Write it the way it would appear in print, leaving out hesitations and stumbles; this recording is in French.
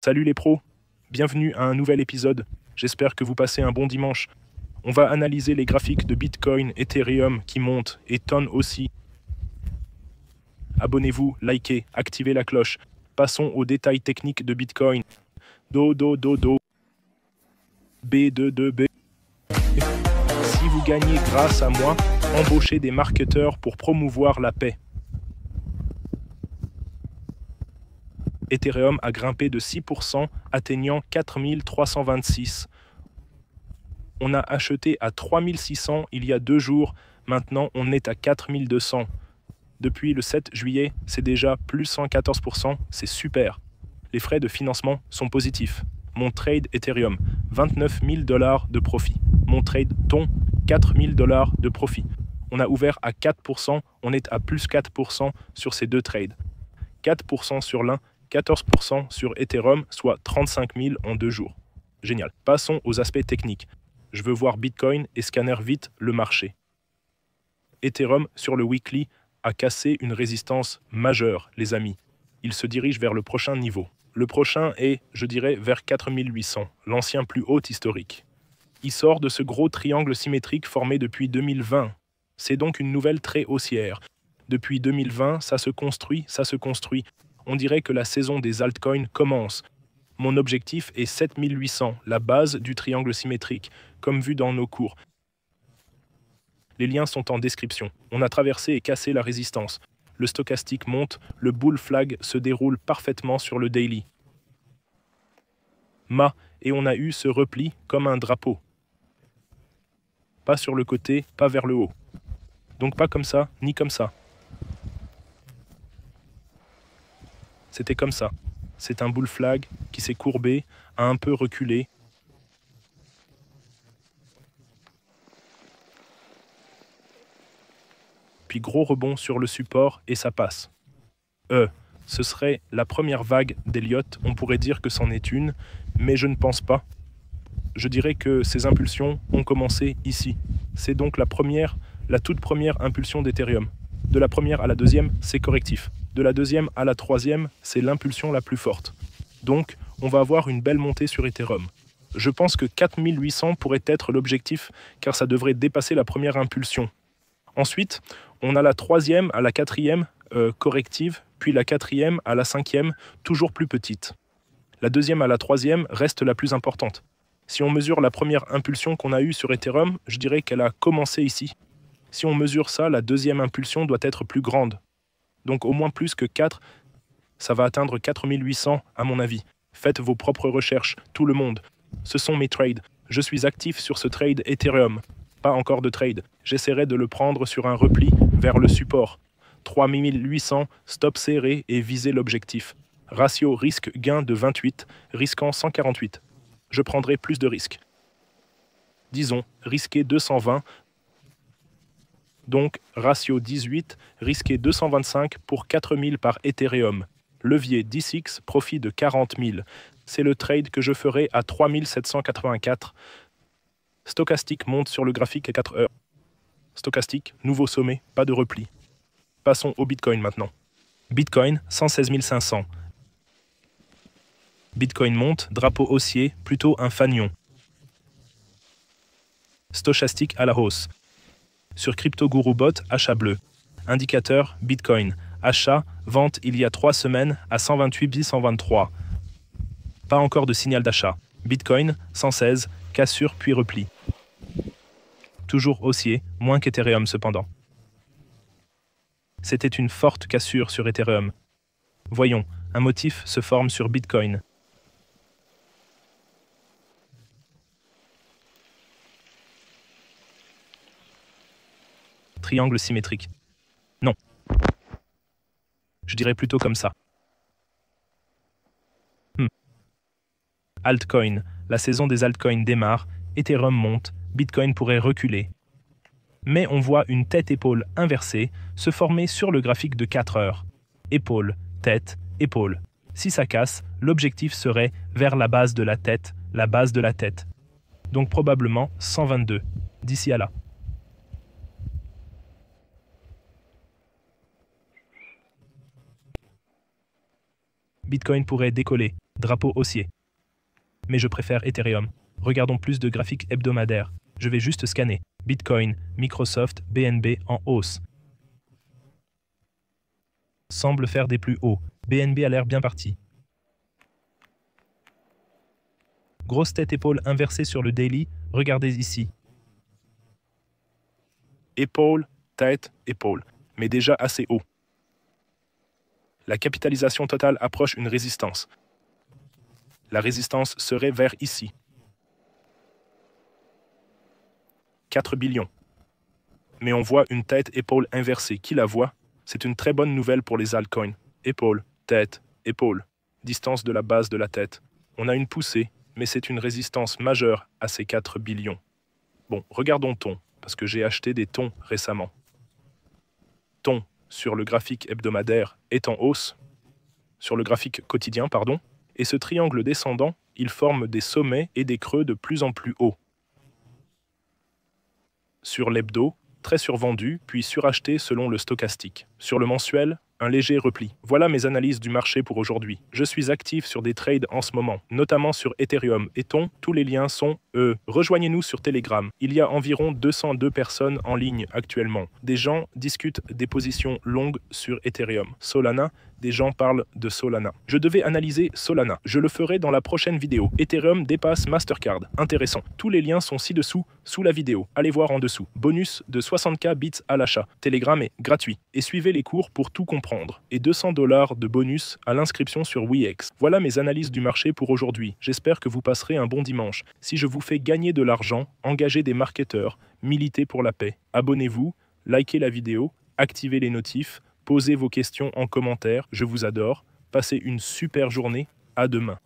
Salut les pros, bienvenue à un nouvel épisode. J'espère que vous passez un bon dimanche. On va analyser les graphiques de Bitcoin, Ethereum qui montent et tonnes aussi. Abonnez-vous, likez, activez la cloche. Passons aux détails techniques de Bitcoin. Do. B22B. Si vous gagnez grâce à moi, embauchez des marketeurs pour promouvoir la paix. Ethereum a grimpé de 6%, atteignant 4326. On a acheté à 3600 il y a 2 jours, maintenant on est à 4200. Depuis le 7 juillet, c'est déjà plus 114%, c'est super. Les frais de financement sont positifs. Mon trade Ethereum, 29 000 $ de profit. Mon trade TON, 4 000 $ de profit. On a ouvert à 4%, on est à plus 4% sur ces deux trades. 4% sur l'un, 14% sur Ethereum, soit 35 000 en 2 jours. Génial. Passons aux aspects techniques. Je veux voir Bitcoin et scanner vite le marché. Ethereum, sur le weekly, a cassé une résistance majeure, les amis. Il se dirige vers le prochain niveau. Le prochain est, je dirais, vers 4800, l'ancien plus haut historique. Il sort de ce gros triangle symétrique formé depuis 2020. C'est donc une nouvelle très haussière. Depuis 2020, ça se construit. On dirait que la saison des altcoins commence. Mon objectif est 7800, la base du triangle symétrique, comme vu dans nos cours. Les liens sont en description. On a traversé et cassé la résistance. Le stochastique monte, le bull flag se déroule parfaitement sur le daily. Et on a eu ce repli comme un drapeau. Pas sur le côté, pas vers le haut. Donc pas comme ça, ni comme ça. C'était comme ça. C'est un bull flag qui s'est courbé, a un peu reculé. Puis gros rebond sur le support et ça passe. Ce serait la première vague d'Elliott, on pourrait dire que c'en est une, mais je ne pense pas. Je dirais que ces impulsions ont commencé ici. C'est donc la toute première impulsion d'Ethereum. De la première à la deuxième, c'est correctif. De la deuxième à la troisième, c'est l'impulsion la plus forte. Donc, on va avoir une belle montée sur Ethereum. Je pense que 4800 pourrait être l'objectif, car ça devrait dépasser la première impulsion. Ensuite, on a la troisième à la quatrième corrective, puis la quatrième à la cinquième, toujours plus petite. La deuxième à la troisième reste la plus importante. Si on mesure la première impulsion qu'on a eue sur Ethereum, je dirais qu'elle a commencé ici. Si on mesure ça, la deuxième impulsion doit être plus grande. Donc au moins plus que 4, ça va atteindre 4800 à mon avis. Faites vos propres recherches, tout le monde. Ce sont mes trades. Je suis actif sur ce trade Ethereum. Pas encore de trade. J'essaierai de le prendre sur un repli vers le support. 3800, stop serré et viser l'objectif. Ratio risque-gain de 28, risquant 148. Je prendrai plus de risques. Disons, risquer 220, donc ratio 18, risquer 225 pour 4000 par Ethereum. Levier 10x, profit de 40 000. C'est le trade que je ferai à 3784. Stochastique monte sur le graphique à 4 heures. Stochastique, nouveau sommet, pas de repli. Passons au Bitcoin maintenant. Bitcoin, 116 500. Bitcoin monte, drapeau haussier, plutôt un fanion. Stochastique à la hausse. Sur CryptoGuruBot, achat bleu. Indicateur, Bitcoin. Achat, vente il y a 3 semaines à 128,123. Pas encore de signal d'achat. Bitcoin, 116, cassure puis repli. Toujours haussier, moins qu'Ethereum cependant. C'était une forte cassure sur Ethereum. Voyons, un motif se forme sur Bitcoin. Triangle symétrique. Non. Je dirais plutôt comme ça. Altcoin. La saison des altcoins démarre, Ethereum monte, Bitcoin pourrait reculer. Mais on voit une tête-épaule inversée se former sur le graphique de 4 heures. Épaule, tête, épaule. Si ça casse, l'objectif serait vers la base de la tête. Donc probablement 122, d'ici à là. Bitcoin pourrait décoller. drapeau haussier. Mais je préfère Ethereum. Regardons plus de graphiques hebdomadaires. Je vais juste scanner. Bitcoin, Microsoft, BNB en hausse. Semble faire des plus hauts. BNB a l'air bien parti. Grosse tête épaule inversée sur le daily, regardez ici. Épaule, tête, épaule, mais déjà assez haut. La capitalisation totale approche une résistance. La résistance serait vers ici. 4 billions. Mais on voit une tête-épaule inversée. Qui la voit? C'est une très bonne nouvelle pour les altcoins. Épaule, tête, épaule. Distance de la base de la tête. On a une poussée, mais c'est une résistance majeure à ces 4 billions. Bon, regardons TON, parce que j'ai acheté des TON récemment. TON, sur le graphique hebdomadaire, est en hausse. Sur le graphique quotidien, pardon. Et ce triangle descendant, il forme des sommets et des creux de plus en plus hauts. Sur l'hebdo, très survendu, puis suracheté selon le stochastique. Sur le mensuel, un léger repli. Voilà mes analyses du marché pour aujourd'hui. Je suis actif sur des trades en ce moment, notamment sur Ethereum et TON. Tous les liens sont rejoignez-nous sur Telegram. Il y a environ 202 personnes en ligne actuellement. Des gens discutent des positions longues sur Ethereum. Solana, des gens parlent de Solana. Je devais analyser Solana. Je le ferai dans la prochaine vidéo. Ethereum dépasse Mastercard. Intéressant. Tous les liens sont ci-dessous, sous la vidéo. Allez voir en dessous. Bonus de 60K bits à l'achat. Telegram est gratuit. Et suivez les cours pour tout comprendre. Et $200 de bonus à l'inscription sur Wix. Voilà mes analyses du marché pour aujourd'hui. J'espère que vous passerez un bon dimanche. Si je vous fais gagner de l'argent, engagez des marketeurs, militez pour la paix. Abonnez-vous, likez la vidéo, activez les notifs, posez vos questions en commentaire. Je vous adore. Passez une super journée. À demain.